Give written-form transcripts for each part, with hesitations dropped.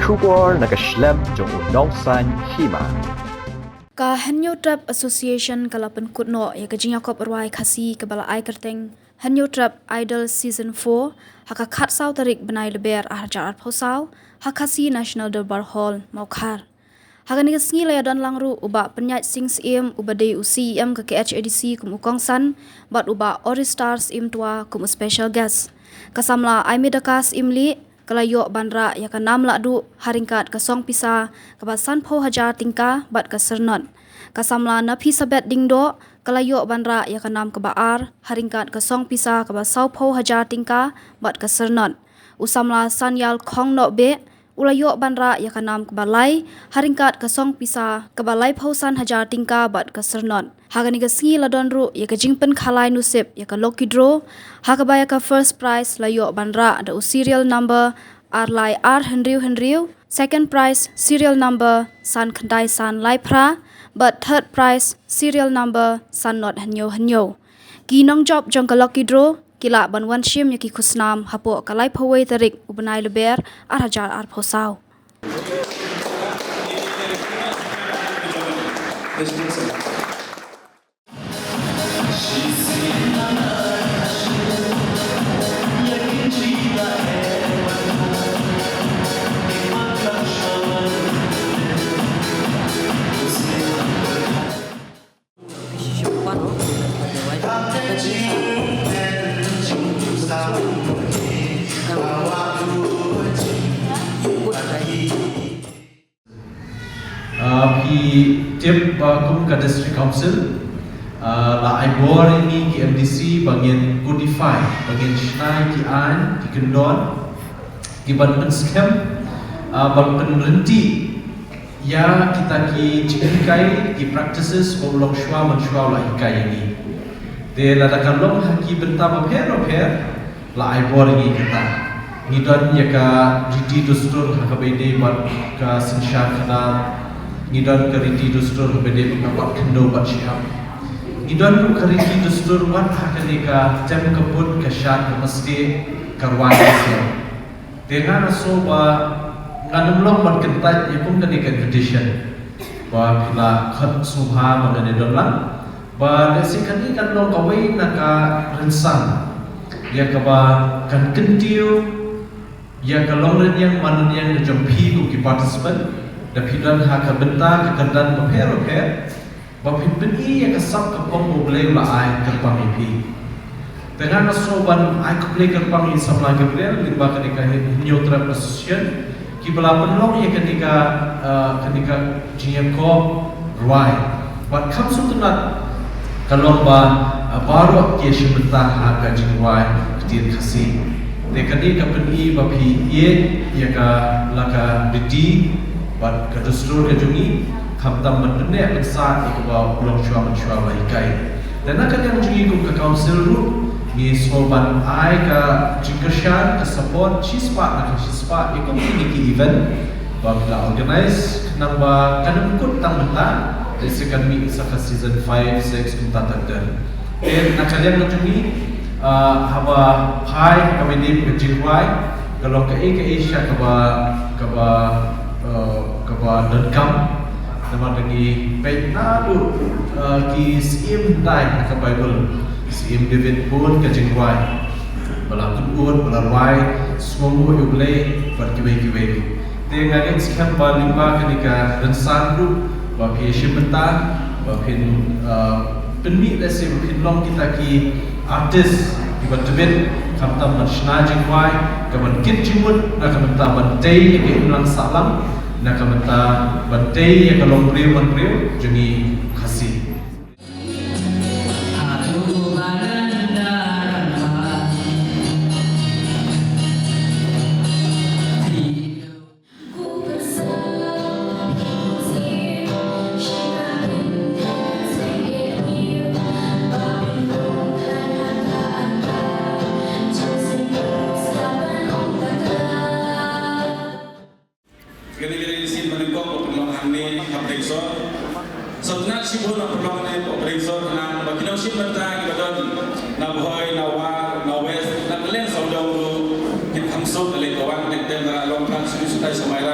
Shubor nakaslem jong unongsan hima. Ka Hanyo Trap Association kalapan kutno ya kajing Yakob Arwai Khasi kebala ai kerteng Hanyo Trap Idol Season 4 haka khat saw tarik benai leber ahjar phosau hakasi National Darbar Hall Maukhar haka ni sngi la dan langru uba penyat sings im uba dei uci im ke KHADC kum ukongsan bat uba Ori Stars im tua kum special guest kasamla ai midakas imli kalayo bandra ya ka nam la du haringkat ka song pisa ka basan pho hajar tingka bat ka sernon kasamla na phi sabet dingdo kalayo bandra ya ka nam ka baar haringkat ka song pisa ka basau pho hajar tingka bat ka sernon usamla sanyal khong no be ulayo bandra ya ka nam ka balai haringkat ka song pisa ka balai pho san hajar tingka bat ka sernon hagani ka singi ladon ru ya ka jingpen khalai nusip ya ka lucky draw hagabaya ka first prize layo bandra da serial number arlai r henriu second prize serial number san khandai san laipra but third prize serial number san not hanyo ginong job jong ka lucky draw kila banwan shim ya ki khusnam hapo kalai phawai tarik ubanai leber ar hajar ar phosau Tip kum ka district council la ai bor ini ki MDC bagian codify bagian shnai ki an ki kendon ki ban pen scam ban pen renti ya kita ki cikai ki practices oblok shwa man shwa la ikai ini de la dakan long haki benta bapher la ai bor ini kita ngidon ya ka riti dustur hakabede ban ka sinshar kana ngidon kariti dustur bede mengapak kendo bat syam ngidon ku kariti dustur wat hakanika jam kebut kasyat mesti karwan sia dengan soba nganumlong bat kentat yapun kanika condition ba pila khat subha mangane donlang ba desikani kan long kawai naka rensang ya kaba kan kentiu ya kalong yang manan yang jompi ku ki participant dapidan haka benta kekendan bapher bapin beni ya kasap kapong boleh la ai kerpang ipi dengan soban ai kuplay kerpang in sabla gabriel limba kenika Hanyo Association ki bala penlong ya kenika jiakob ruai wat kam sutunat kalong ba baru ki shibenta haka jingwai ketir khasi dekani kapeni bapi ye ya ka laka bidi bat kadustru ke jungi khamtam mandne aksa ikba ulong shwa la ikai dan akan yang jungi kum ka council ru ni soban ai ka jingkashan ka support chispa ikum ki event ba la organize namba kanam kut tang mata desikan mi sa season 5 6 kunta takdan dan akan yang jungi haba pai kamedi pejingwai kalau ke Asia kaba .com nama dengi baik nadu ki sim dai ka Bible sim David pun ka jingwai balakun balarwai semua ublay berkibai dengan sekian balimba kenika dan sandu bapi shibenta bapin penmi lesi bapin long kita ki artis ibat David kamtam nashna jingwai kaman kit jimut na kamta bantay ke ulang salam na kamta bantay ya kalong priyo jungi khasi Gini-gini sin menengkok perlawanan ni aplikasi. Sebenarnya si pun perlawanan ni aplikasi. Nang bagi nasi mentang kita na boy na war na west na kalian saudara kita hamsul dari kawan kita long kan sudah sampai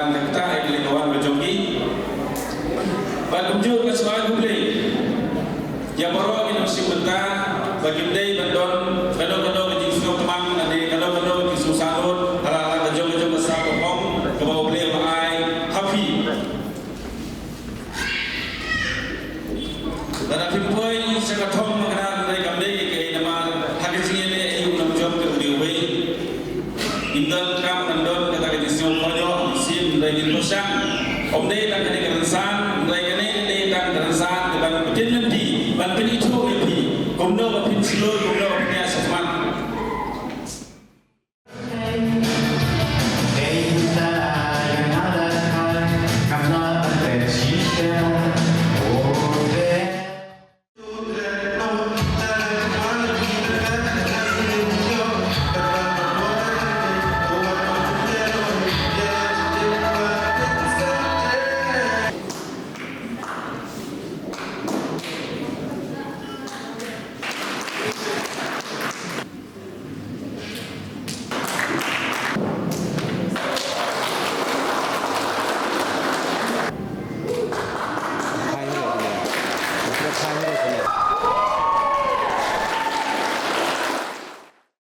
sang om đây là